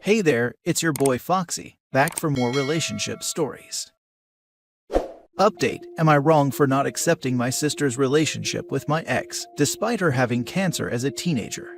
Hey there, it's your boy Foxy, back for more relationship stories. Update: am I wrong for not accepting my sister's relationship with my ex, despite her having cancer as a teenager?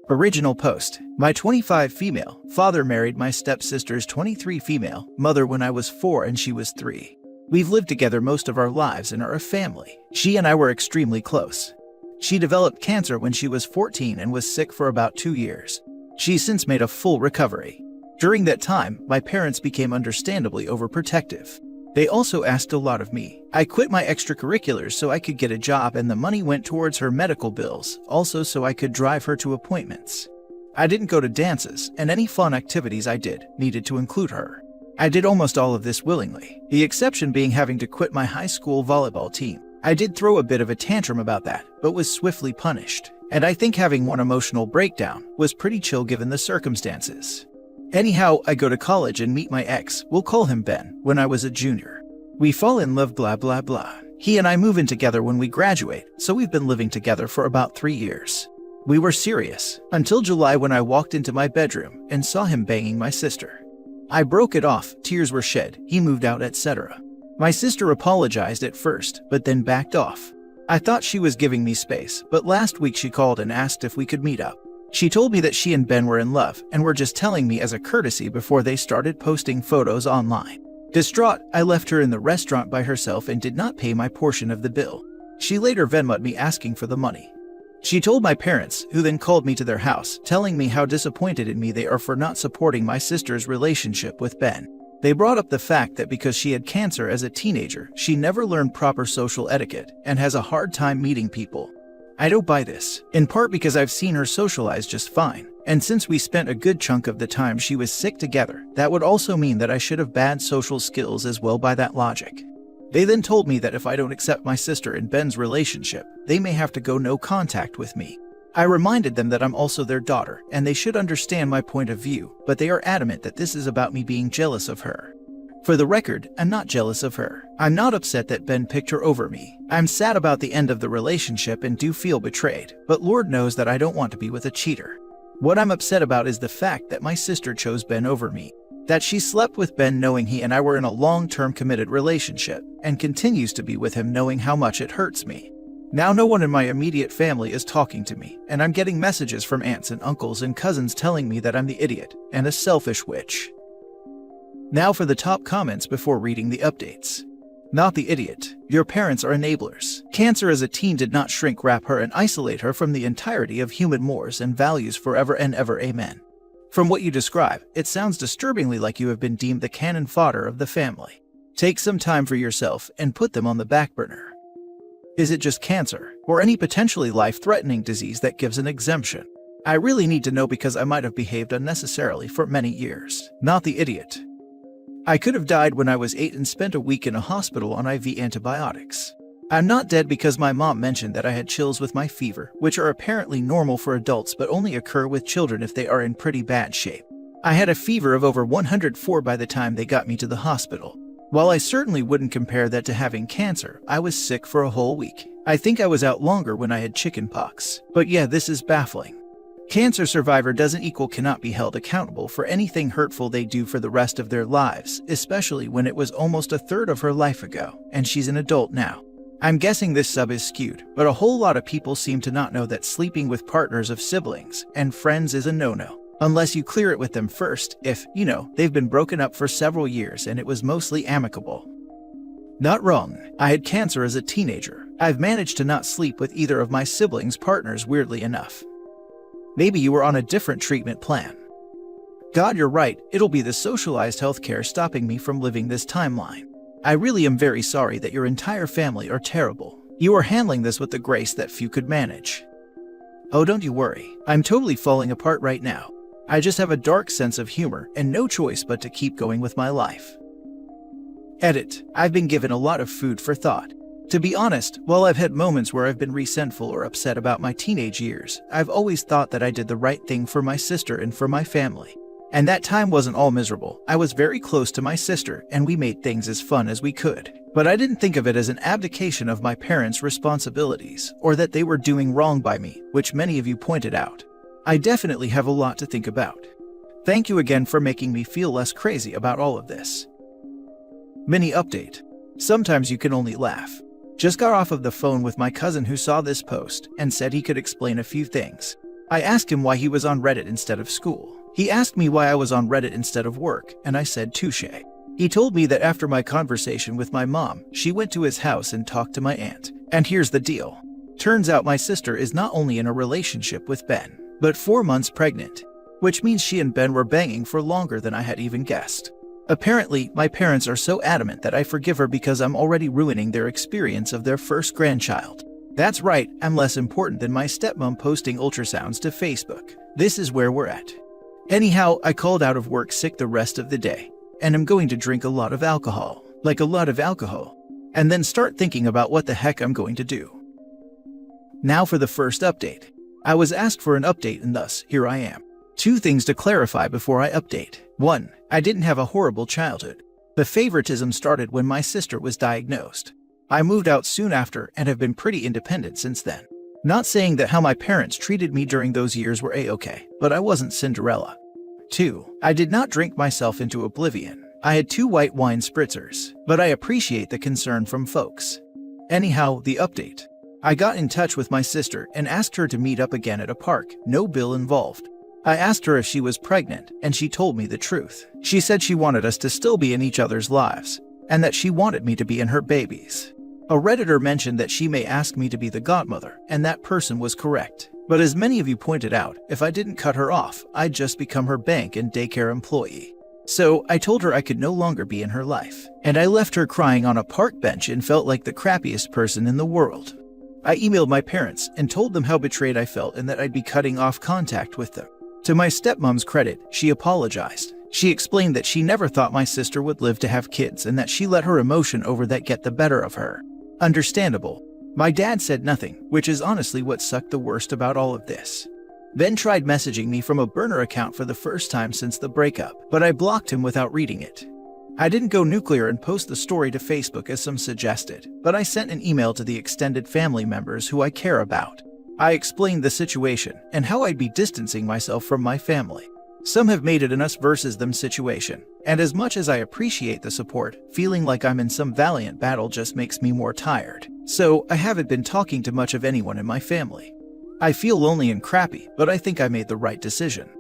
Original post: my 25 female father married my stepsister's 23 female mother when I was 4 and she was 3. We've lived together most of our lives and are a family. She and I were extremely close. She developed cancer when she was 14 and was sick for about 2 years. She's since made a full recovery. During that time, my parents became understandably overprotective. They also asked a lot of me. I quit my extracurriculars so I could get a job, and the money went towards her medical bills, also so I could drive her to appointments. I didn't go to dances, and any fun activities I did needed to include her. I did almost all of this willingly, the exception being having to quit my high school volleyball team. I did throw a bit of a tantrum about that, but was swiftly punished. And I think having one emotional breakdown was pretty chill given the circumstances. Anyhow, I go to college and meet my ex, we'll call him Ben, when I was a junior. We fall in love blah blah blah. He and I move in together when we graduate, so we've been living together for about 3 years. We were serious, until July when I walked into my bedroom and saw him banging my sister. I broke it off, tears were shed, he moved out, etc. My sister apologized at first, but then backed off. I thought she was giving me space, but last week she called and asked if we could meet up. She told me that she and Ben were in love and were just telling me as a courtesy before they started posting photos online. Distraught, I left her in the restaurant by herself and did not pay my portion of the bill. She later Venmo'd me asking for the money. She told my parents, who then called me to their house, telling me how disappointed in me they are for not supporting my sister's relationship with Ben. They brought up the fact that because she had cancer as a teenager, she never learned proper social etiquette and has a hard time meeting people. I don't buy this, in part because I've seen her socialize just fine, and since we spent a good chunk of the time she was sick together, that would also mean that I should have bad social skills as well by that logic. They then told me that if I don't accept my sister and Ben's relationship, they may have to go no contact with me. I reminded them that I'm also their daughter, and they should understand my point of view, but they are adamant that this is about me being jealous of her. For the record, I'm not jealous of her. I'm not upset that Ben picked her over me. I'm sad about the end of the relationship and do feel betrayed, but Lord knows that I don't want to be with a cheater. What I'm upset about is the fact that my sister chose Ben over me. That she slept with Ben knowing he and I were in a long-term committed relationship, and continues to be with him knowing how much it hurts me. Now no one in my immediate family is talking to me, and I'm getting messages from aunts and uncles and cousins telling me that I'm the idiot and a selfish witch. Now for the top comments before reading the updates. Not the idiot. Your parents are enablers. Cancer as a teen did not shrink wrap her and isolate her from the entirety of human mores and values forever and ever, amen. From what you describe, it sounds disturbingly like you have been deemed the cannon fodder of the family. Take some time for yourself and put them on the back burner. Is it just cancer, or any potentially life-threatening disease that gives an exemption? I really need to know because I might have behaved unnecessarily for many years. Not the idiot. I could have died when I was 8 and spent a week in a hospital on IV antibiotics. I'm not dead because my mom mentioned that I had chills with my fever, which are apparently normal for adults but only occur with children if they are in pretty bad shape. I had a fever of over 104 by the time they got me to the hospital. While I certainly wouldn't compare that to having cancer, I was sick for a whole week. I think I was out longer when I had chickenpox. But yeah, this is baffling. Cancer survivor doesn't equal cannot be held accountable for anything hurtful they do for the rest of their lives, especially when it was almost a third of her life ago, and she's an adult now. I'm guessing this sub is skewed, but a whole lot of people seem to not know that sleeping with partners of siblings and friends is a no-no. Unless you clear it with them first, if, they've been broken up for several years and it was mostly amicable. Not wrong. I had cancer as a teenager. I've managed to not sleep with either of my siblings' partners, weirdly enough. Maybe you were on a different treatment plan. God, you're right, it'll be the socialized healthcare stopping me from living this timeline. I really am very sorry that your entire family are terrible. You are handling this with the grace that few could manage. Oh, don't you worry. I'm totally falling apart right now. I just have a dark sense of humor and no choice but to keep going with my life. Edit. I've been given a lot of food for thought. To be honest, while I've had moments where I've been resentful or upset about my teenage years, I've always thought that I did the right thing for my sister and for my family. And that time wasn't all miserable. I was very close to my sister and we made things as fun as we could. But I didn't think of it as an abdication of my parents' responsibilities or that they were doing wrong by me, which many of you pointed out. I definitely have a lot to think about. Thank you again for making me feel less crazy about all of this. Mini update. Sometimes you can only laugh. Just got off of the phone with my cousin who saw this post and said he could explain a few things. I asked him why he was on Reddit instead of school. He asked me why I was on Reddit instead of work, and I said touche. He told me that after my conversation with my mom, she went to his house and talked to my aunt. And here's the deal. Turns out my sister is not only in a relationship with Ben, but 4 months pregnant, which means she and Ben were banging for longer than I had even guessed. Apparently, my parents are so adamant that I forgive her because I'm already ruining their experience of their first grandchild. That's right, I'm less important than my stepmom posting ultrasounds to Facebook. This is where we're at. Anyhow, I called out of work sick the rest of the day, and I'm going to drink a lot of alcohol, and then start thinking about what the heck I'm going to do. Now for the first update. I was asked for an update and thus, here I am. 2 things to clarify before I update. 1. I didn't have a horrible childhood. The favoritism started when my sister was diagnosed. I moved out soon after and have been pretty independent since then. Not saying that how my parents treated me during those years were a-okay, but I wasn't Cinderella. 2. I did not drink myself into oblivion. I had 2 white wine spritzers, but I appreciate the concern from folks. Anyhow, the update. I got in touch with my sister and asked her to meet up again at a park, no bill involved. I asked her if she was pregnant, and she told me the truth. She said she wanted us to still be in each other's lives, and that she wanted me to be in her babies. A Redditor mentioned that she may ask me to be the godmother, and that person was correct. But as many of you pointed out, if I didn't cut her off, I'd just become her bank and daycare employee. So I told her I could no longer be in her life, and I left her crying on a park bench and felt like the crappiest person in the world. I emailed my parents and told them how betrayed I felt and that I'd be cutting off contact with them. To my stepmom's credit, she apologized. She explained that she never thought my sister would live to have kids and that she let her emotion over that get the better of her. Understandable. My dad said nothing, which is honestly what sucked the worst about all of this. Ben tried messaging me from a burner account for the first time since the breakup, but I blocked him without reading it. I didn't go nuclear and post the story to Facebook as some suggested, but I sent an email to the extended family members who I care about. I explained the situation and how I'd be distancing myself from my family. Some have made it an us versus them situation, and as much as I appreciate the support, feeling like I'm in some valiant battle just makes me more tired. So I haven't been talking to much of anyone in my family. I feel lonely and crappy, but I think I made the right decision.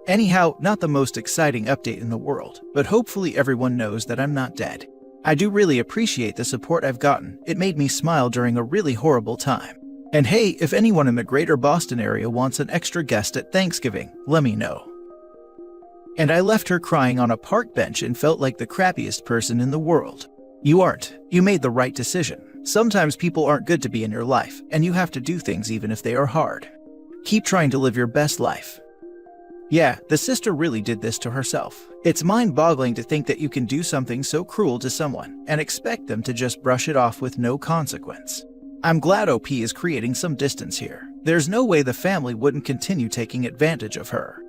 Anyhow, not the most exciting update in the world, but hopefully everyone knows that I'm not dead. I do really appreciate the support I've gotten. It made me smile during a really horrible time. And hey, if anyone in the greater Boston area wants an extra guest at Thanksgiving, let me know. And I left her crying on a park bench and felt like the crappiest person in the world. You aren't. You made the right decision. Sometimes people aren't good to be in your life, and you have to do things even if they are hard. Keep trying to live your best life. Yeah, the sister really did this to herself. It's mind-boggling to think that you can do something so cruel to someone and expect them to just brush it off with no consequence. I'm glad OP is creating some distance here. There's no way the family wouldn't continue taking advantage of her.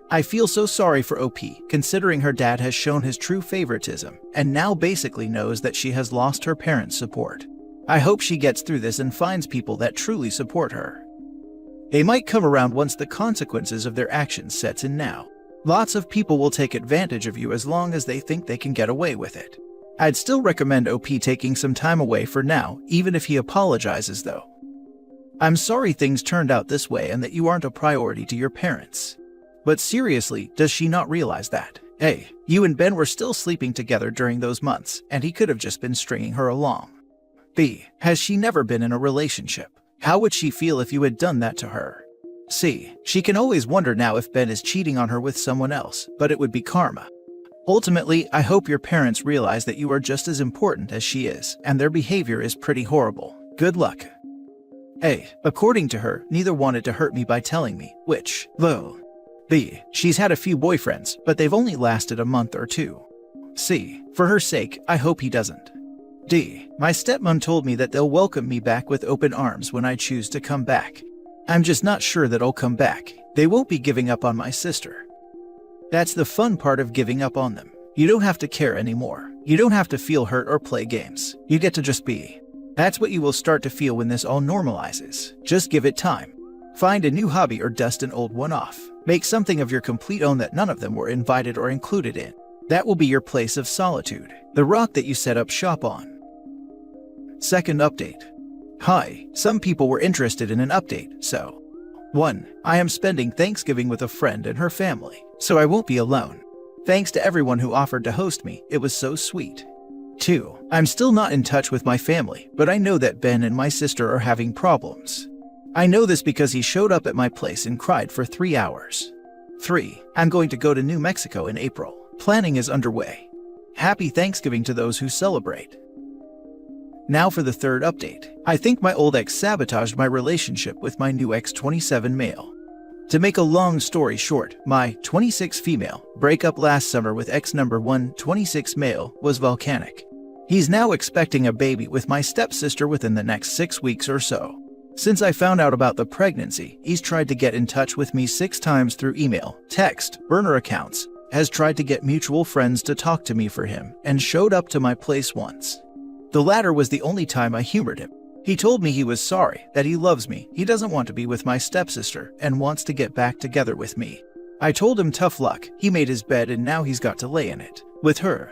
I feel so sorry for OP, considering her dad has shown his true favoritism and now basically knows that she has lost her parents' support. I hope she gets through this and finds people that truly support her. They might come around once the consequences of their actions sets in now. Lots of people will take advantage of you as long as they think they can get away with it. I'd still recommend OP taking some time away for now, even if he apologizes though. I'm sorry things turned out this way and that you aren't a priority to your parents. But seriously, does she not realize that? A. You and Ben were still sleeping together during those months, and he could have just been stringing her along. B. Has she never been in a relationship? How would she feel if you had done that to her? C. She can always wonder now if Ben is cheating on her with someone else, but it would be karma. Ultimately, I hope your parents realize that you are just as important as she is, and their behavior is pretty horrible. Good luck. A. According to her, neither wanted to hurt me by telling me, which, though. B. She's had a few boyfriends, but they've only lasted a month or 2. C. For her sake, I hope he doesn't. D. My stepmom told me that they'll welcome me back with open arms when I choose to come back. I'm just not sure that I'll come back. They won't be giving up on my sister. That's the fun part of giving up on them. You don't have to care anymore. You don't have to feel hurt or play games. You get to just be. That's what you will start to feel when this all normalizes. Just give it time. Find a new hobby or dust an old one off. Make something of your complete own that none of them were invited or included in. That will be your place of solitude, the rock that you set up shop on. Second update. Hi, some people were interested in an update, so 1. I am spending Thanksgiving with a friend and her family, so I won't be alone. Thanks to everyone who offered to host me, it was so sweet. 2. I'm still not in touch with my family, but I know that Ben and my sister are having problems. I know this because he showed up at my place and cried for 3 hours. 3. I'm going to go to New Mexico in April. Planning is underway. Happy Thanksgiving to those who celebrate. Now for the third update. I think my old ex sabotaged my relationship with my new ex 27 male. To make a long story short, my 26 female breakup last summer with ex number 1 26 male was volcanic. He's now expecting a baby with my stepsister within the next 6 weeks or so. Since I found out about the pregnancy, he's tried to get in touch with me 6 times through email, text, burner accounts, has tried to get mutual friends to talk to me for him, and showed up to my place once. The latter was the only time I humored him. He told me he was sorry, that he loves me, he doesn't want to be with my stepsister, and wants to get back together with me. I told him tough luck, he made his bed and now he's got to lay in it, with her.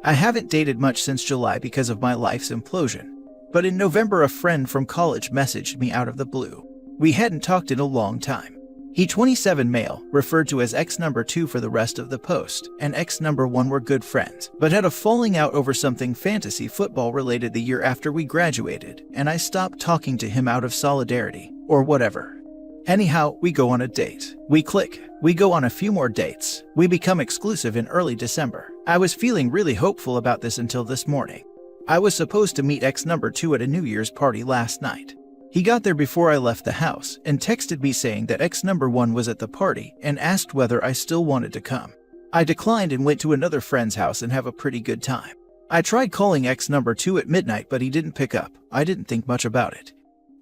I haven't dated much since July because of my life's implosion. But in November a friend from college messaged me out of the blue. We hadn't talked in a long time. He 27 male, referred to as ex number 2 for the rest of the post, and ex number 1 were good friends, but had a falling out over something fantasy football related the year after we graduated, and I stopped talking to him out of solidarity, or whatever. Anyhow, we go on a date. We click. We go on a few more dates. We become exclusive in early December. I was feeling really hopeful about this until this morning. I was supposed to meet ex number 2 at a New Year's party last night. He got there before I left the house and texted me saying that ex number 1 was at the party and asked whether I still wanted to come. I declined and went to another friend's house and have a pretty good time. I tried calling ex number 2 at midnight but he didn't pick up. I didn't think much about it.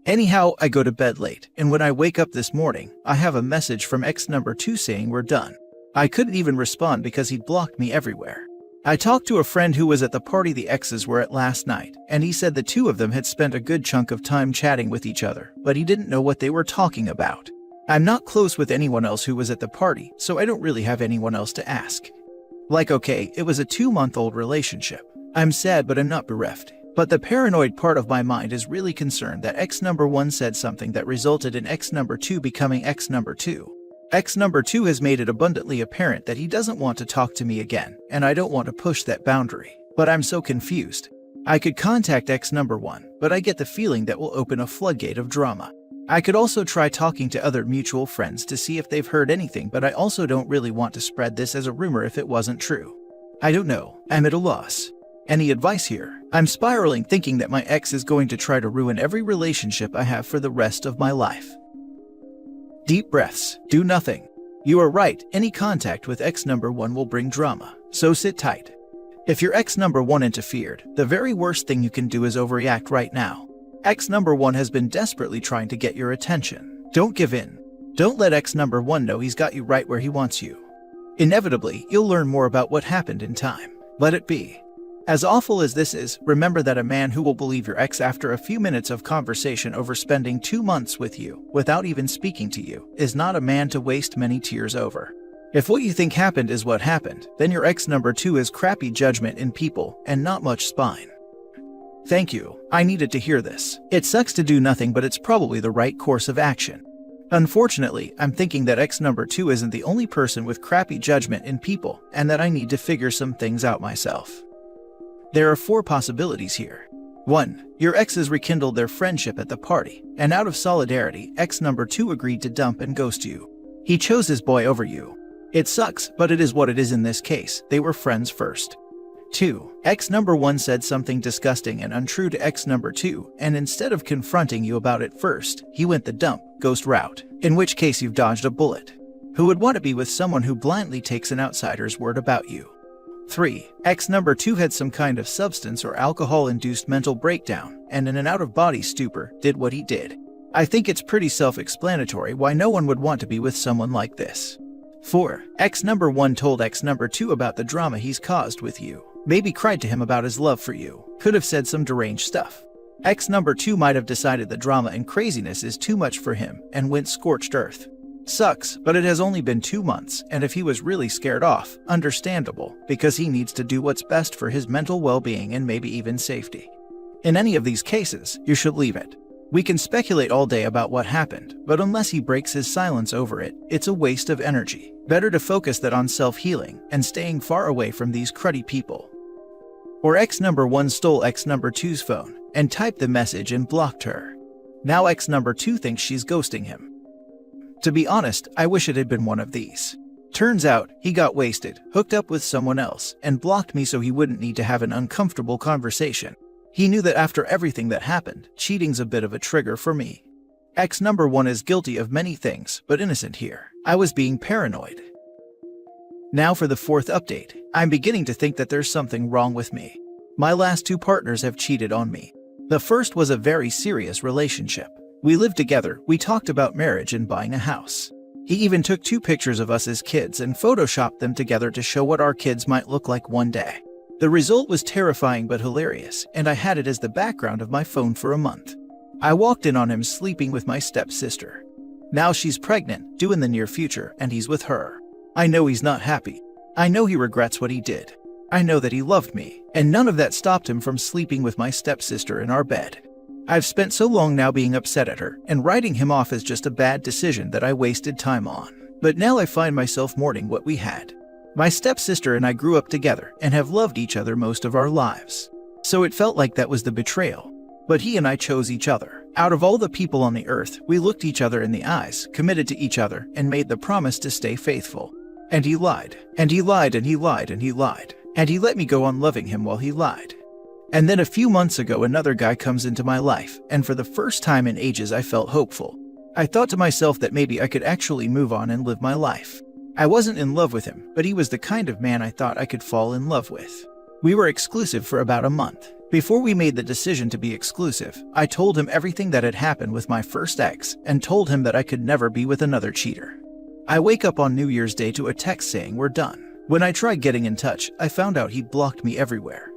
Anyhow, I go to bed late, and when I wake up this morning, I have a message from ex number 2 saying we're done. I couldn't even respond because he'd blocked me everywhere. I talked to a friend who was at the party the exes were at last night, and he said the two of them had spent a good chunk of time chatting with each other, but he didn't know what they were talking about. I'm not close with anyone else who was at the party, so I don't really have anyone else to ask. Like okay, it was a 2-month-old relationship. I'm sad but I'm not bereft. But the paranoid part of my mind is really concerned that ex number 1 said something that resulted in ex number 2 becoming ex number 2. Ex number 2 has made it abundantly apparent that he doesn't want to talk to me again, and I don't want to push that boundary. But I'm so confused. I could contact ex number 1, but I get the feeling that will open a floodgate of drama. I could also try talking to other mutual friends to see if they've heard anything, but I also don't really want to spread this as a rumor if it wasn't true. I don't know. I'm at a loss. Any advice here? I'm spiraling thinking that my ex is going to try to ruin every relationship I have for the rest of my life. Deep breaths. Do nothing. You are right, any contact with ex number 1 will bring drama, so sit tight. If your ex number 1 interfered, the very worst thing you can do is overreact right now. Ex number 1 has been desperately trying to get your attention. Don't give in. Don't let ex number 1 know he's got you right where he wants you. Inevitably, you'll learn more about what happened in time. Let it be. As awful as this is, remember that a man who will believe your ex after a few minutes of conversation over spending 2 months with you, without even speaking to you, is not a man to waste many tears over. If what you think happened is what happened, then your ex number 2 is crappy judgment in people and not much spine. Thank you. I needed to hear this. It sucks to do nothing, but it's probably the right course of action. Unfortunately, I'm thinking that ex number 2 isn't the only person with crappy judgment in people, and that I need to figure some things out myself. There are 4 possibilities here. 1. Your exes rekindled their friendship at the party, and out of solidarity, ex number 2 agreed to dump and ghost you. He chose his boy over you. It sucks, but it is what it is in this case. They were friends first. 2. Ex number 1 said something disgusting and untrue to ex number 2, and instead of confronting you about it first, he went the dump, ghost route, in which case you've dodged a bullet. Who would want to be with someone who blindly takes an outsider's word about you? 3. Ex number 2 had some kind of substance or alcohol-induced mental breakdown, and in an out-of-body stupor, did what he did. I think it's pretty self-explanatory why no one would want to be with someone like this. 4. Ex number 1 told ex number 2 about the drama he's caused with you. Maybe cried to him about his love for you. Could have said some deranged stuff. Ex number 2 might have decided the drama and craziness is too much for him and went scorched earth. Sucks, but it has only been 2 months, and if he was really scared off, understandable, because he needs to do what's best for his mental well-being and maybe even safety. In any of these cases, you should leave it. We can speculate all day about what happened, but unless he breaks his silence over it, it's a waste of energy. Better to focus that on self-healing and staying far away from these cruddy people. Or ex number 1 stole ex number 2's phone and typed the message and blocked her. Now ex number 2 thinks she's ghosting him. To be honest, I wish it had been one of these. Turns out, he got wasted, hooked up with someone else, and blocked me so he wouldn't need to have an uncomfortable conversation. He knew that after everything that happened, cheating's a bit of a trigger for me. Ex number 1 is guilty of many things, but innocent here. I was being paranoid. Now for the 4th update. I'm beginning to think that there's something wrong with me. My last 2 partners have cheated on me. The first was a very serious relationship. We lived together, we talked about marriage and buying a house. He even took 2 pictures of us as kids and photoshopped them together to show what our kids might look like one day. The result was terrifying but hilarious, and I had it as the background of my phone for a month. I walked in on him sleeping with my stepsister. Now she's pregnant, due in the near future, and he's with her. I know he's not happy. I know he regrets what he did. I know that he loved me, and none of that stopped him from sleeping with my stepsister in our bed. I've spent so long now being upset at her and writing him off as just a bad decision that I wasted time on. But now I find myself mourning what we had. My stepsister and I grew up together and have loved each other most of our lives. So it felt like that was the betrayal. But he and I chose each other. Out of all the people on the earth, we looked each other in the eyes, committed to each other, and made the promise to stay faithful. And he lied. And he lied and he lied and he lied. And he let me go on loving him while he lied. And then a few months ago another guy comes into my life, and for the first time in ages I felt hopeful. I thought to myself that maybe I could actually move on and live my life. I wasn't in love with him, but he was the kind of man I thought I could fall in love with. We were exclusive for about a month. Before we made the decision to be exclusive, I told him everything that had happened with my first ex and told him that I could never be with another cheater. I wake up on New Year's Day to a text saying we're done. When I tried getting in touch, I found out he'd blocked me everywhere.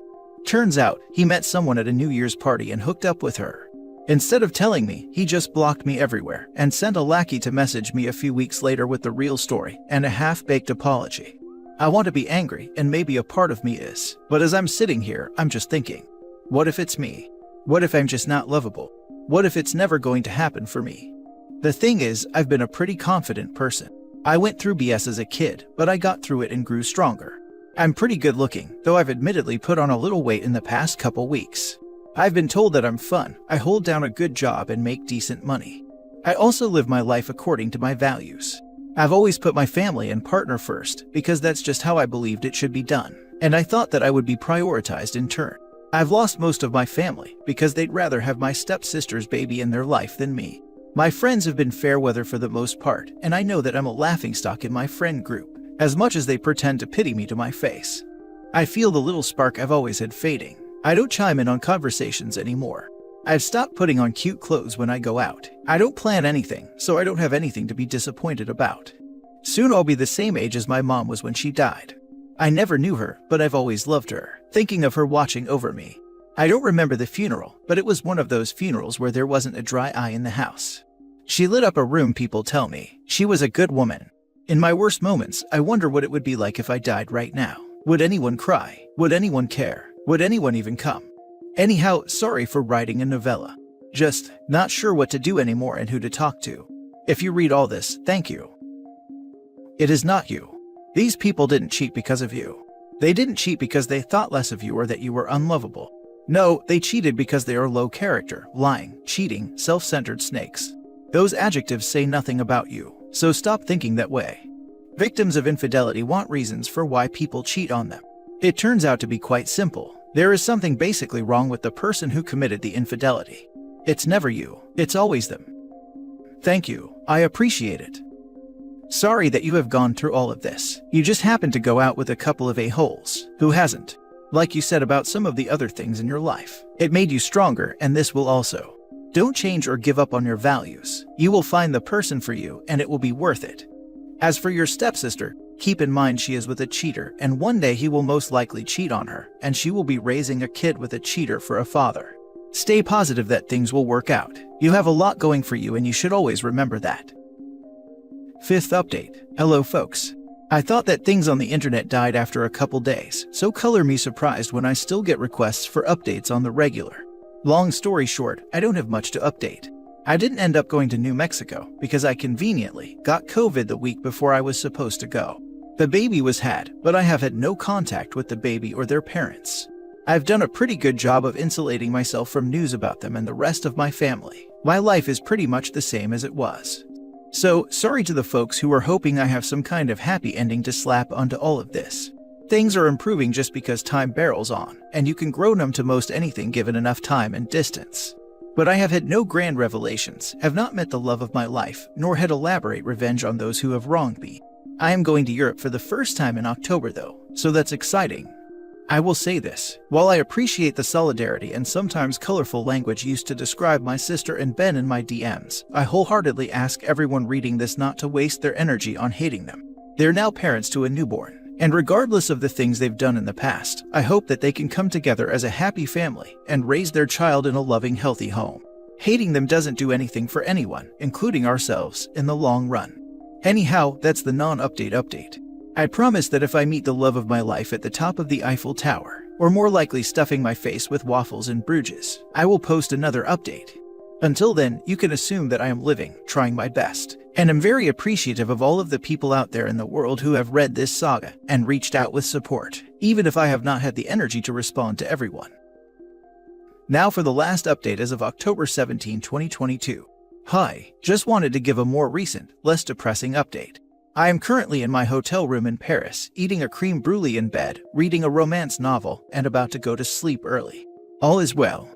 Turns out, he met someone at a New Year's party and hooked up with her. Instead of telling me, he just blocked me everywhere and sent a lackey to message me a few weeks later with the real story and a half-baked apology. I want to be angry, and maybe a part of me is, but as I'm sitting here, I'm just thinking, what if it's me? What if I'm just not lovable? What if it's never going to happen for me? The thing is, I've been a pretty confident person. I went through BS as a kid, but I got through it and grew stronger. I'm pretty good looking, though I've admittedly put on a little weight in the past couple weeks. I've been told that I'm fun, I hold down a good job and make decent money. I also live my life according to my values. I've always put my family and partner first, because that's just how I believed it should be done, and I thought that I would be prioritized in turn. I've lost most of my family, because they'd rather have my stepsister's baby in their life than me. My friends have been fair weather for the most part, and I know that I'm a laughingstock in my friend group, as much as they pretend to pity me to my face. I feel the little spark I've always had fading. I don't chime in on conversations anymore. I've stopped putting on cute clothes when I go out. I don't plan anything, so I don't have anything to be disappointed about. Soon I'll be the same age as my mom was when she died. I never knew her, but I've always loved her, thinking of her watching over me. I don't remember the funeral, but it was one of those funerals where there wasn't a dry eye in the house. She lit up a room, people tell me. She was a good woman. In my worst moments, I wonder what it would be like if I died right now. Would anyone cry? Would anyone care? Would anyone even come? Anyhow, sorry for writing a novella. Just not sure what to do anymore and who to talk to. If you read all this, thank you. It is not you. These people didn't cheat because of you. They didn't cheat because they thought less of you or that you were unlovable. No, they cheated because they are low character, lying, cheating, self-centered snakes. Those adjectives say nothing about you, so stop thinking that way. Victims of infidelity want reasons for why people cheat on them. It turns out to be quite simple. There is something basically wrong with the person who committed the infidelity. It's never you, it's always them. Thank you, I appreciate it. Sorry that you have gone through all of this. You just happened to go out with a couple of a-holes. Who hasn't? Like you said about some of the other things in your life. It made you stronger, and this will also. Don't change or give up on your values. You will find the person for you, and it will be worth it. As for your stepsister, keep in mind she is with a cheater, and one day he will most likely cheat on her, and she will be raising a kid with a cheater for a father. Stay positive that things will work out. You have a lot going for you and you should always remember that. Fifth update. Hello folks. I thought that things on the internet died after a couple days, so color me surprised when I still get requests for updates on the regular. Long story short, I don't have much to update. I didn't end up going to New Mexico because I conveniently got COVID the week before I was supposed to go. The baby was had, but I have had no contact with the baby or their parents. I've done a pretty good job of insulating myself from news about them and the rest of my family. My life is pretty much the same as it was. So, sorry to the folks who were hoping I have some kind of happy ending to slap onto all of this. Things are improving just because time barrels on, and you can grow numb to most anything given enough time and distance. But I have had no grand revelations, have not met the love of my life, nor had elaborate revenge on those who have wronged me. I am going to Europe for the first time in October though, so that's exciting. I will say this, while I appreciate the solidarity and sometimes colorful language used to describe my sister and Ben in my DMs, I wholeheartedly ask everyone reading this not to waste their energy on hating them. They're now parents to a newborn, and regardless of the things they've done in the past, I hope that they can come together as a happy family and raise their child in a loving, healthy home. Hating them doesn't do anything for anyone, including ourselves, in the long run. Anyhow, that's the non-update update. I promise that if I meet the love of my life at the top of the Eiffel Tower, or more likely stuffing my face with waffles in Bruges, I will post another update. Until then, you can assume that I am living, trying my best, and am very appreciative of all of the people out there in the world who have read this saga and reached out with support, even if I have not had the energy to respond to everyone. Now for the last update as of October 17, 2022. Hi, just wanted to give a more recent, less depressing update. I am currently in my hotel room in Paris, eating a creme brulee in bed, reading a romance novel, and about to go to sleep early. All is well.